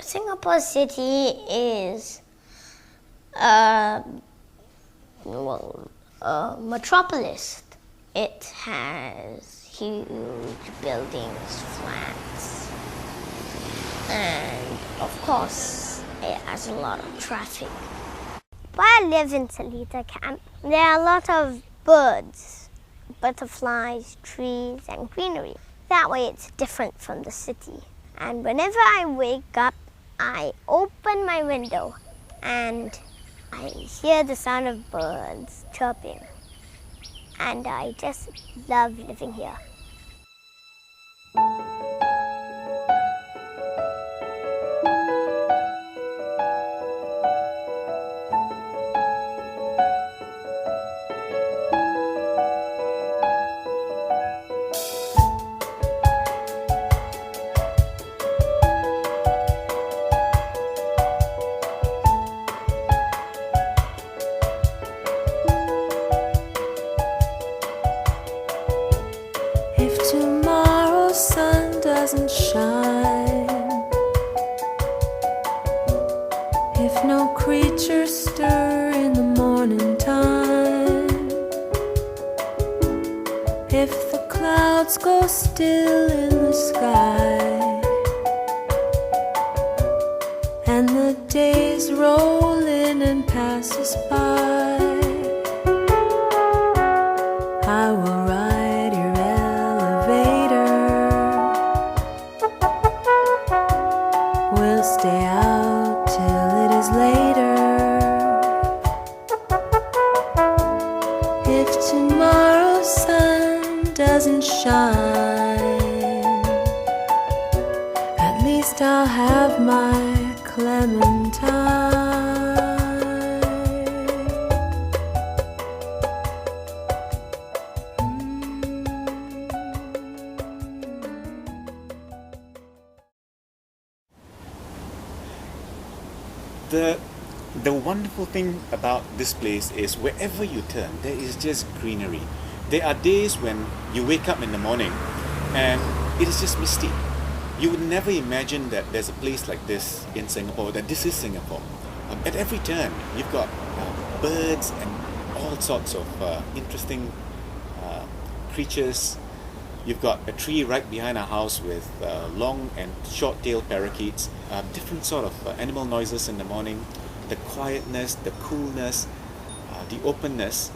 Singapore City is a metropolis. It has huge buildings, flats, and of course it has a lot of traffic. Where I live in Seletar Camp, there are a lot of birds, butterflies, trees, and greenery. That way it's different from the city. And whenever I wake up, I open my window and I hear the sound of birds chirping. And I just love living here. If tomorrow's sun doesn't shine, if no creatures stir in the morning time, if the clouds go still in the sky, and the days roll in and pass us by, I will ride your we'll stay out till it is later. If tomorrow's sun doesn't shine, at least I'll have my clementine. The wonderful thing about this place is wherever you turn, there is just greenery. There are days when you wake up in the morning and it is just misty. You would never imagine that there's a place like this in Singapore, that this is Singapore. At every turn, you've got birds and all sorts of interesting creatures. You've got a tree right behind our house with long and short-tailed parakeets, different sort of animal noises in the morning, the quietness, the coolness, the openness.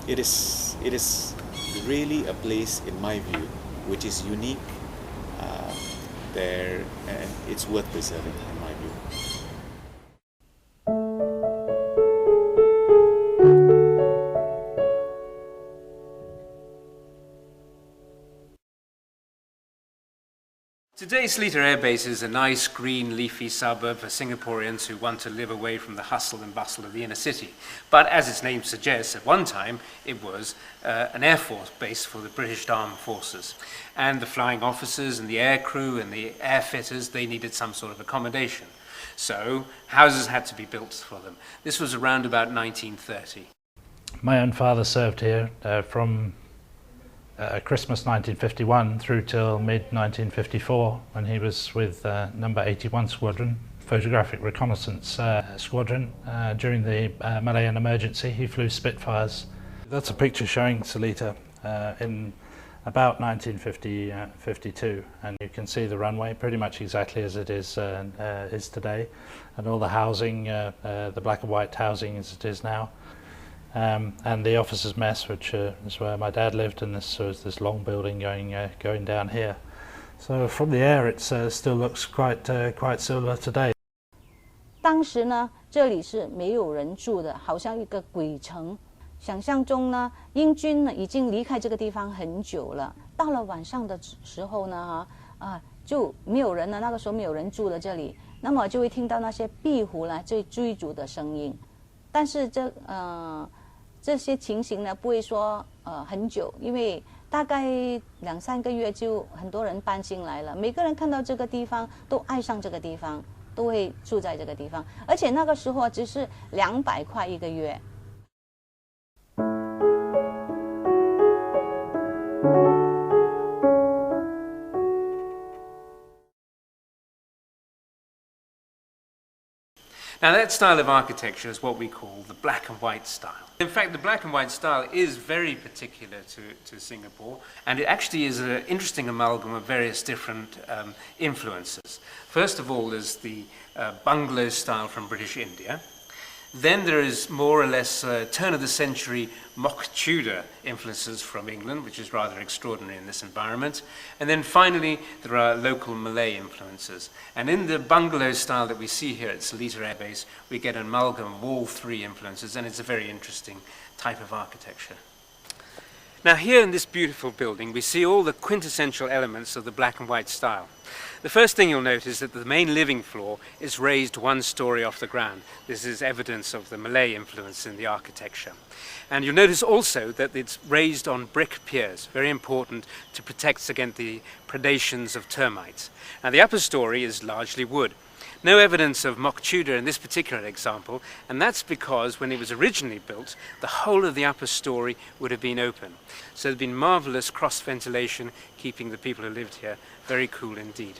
It is really a place, in my view, which is unique there, and it's worth preserving, in my view. Today, Seletar Airbase is a nice, green, leafy suburb for Singaporeans who want to live away from the hustle and bustle of the inner city. But as its name suggests, at one time it was an air force base for the British Armed Forces. And the flying officers and the air crew and the air fitters, they needed some sort of accommodation. So houses had to be built for them. This was around about 1930. My own father served here from Christmas 1951 through till mid-1954 when he was with number 81 Squadron, Photographic Reconnaissance Squadron. During the Malayan emergency he flew Spitfires. That's a picture showing Seletar in about 1952, and you can see the runway pretty much exactly as it is today, and all the housing, the black and white housing as it is now. And the officers' mess, which is where my dad lived, and this was this long building going down here. So from the air, it still looks quite similar today. 当时呢，这里是没有人住的，好像一个鬼城。想象中呢，英军呢已经离开这个地方很久了。到了晚上的时候呢，就没有人了。那个时候没有人住的这里，那么就会听到那些壁虎来追逐的声音。但是这些情形呢，不会说很久，因为大概2-3个月就很多人搬进来了。每个人看到这个地方都爱上这个地方，都会住在这个地方。而且那个时候只是200块1个月。Now that style of architecture is what we call the black and white style. In fact, the black and white style is very particular to Singapore, and it actually is an interesting amalgam of various different influences. First of all, there's the bungalow style from British India. Then there is more or less turn of the century mock Tudor influences from England, which is rather extraordinary in this environment. And then finally, there are local Malay influences. And in the bungalow style that we see here at Seletar Airbase, we get an amalgam of all three influences, and it's a very interesting type of architecture. Now here in this beautiful building, we see all the quintessential elements of the black and white style. The first thing you'll notice is that the main living floor is raised one story off the ground. This is evidence of the Malay influence in the architecture. And you'll notice also that it's raised on brick piers, very important to protect against the predations of termites. Now the upper story is largely wood. No evidence of mock Tudor in this particular example, and that's because when it was originally built, the whole of the upper story would have been open. So there'd been marvellous cross ventilation, keeping the people who lived here very cool indeed.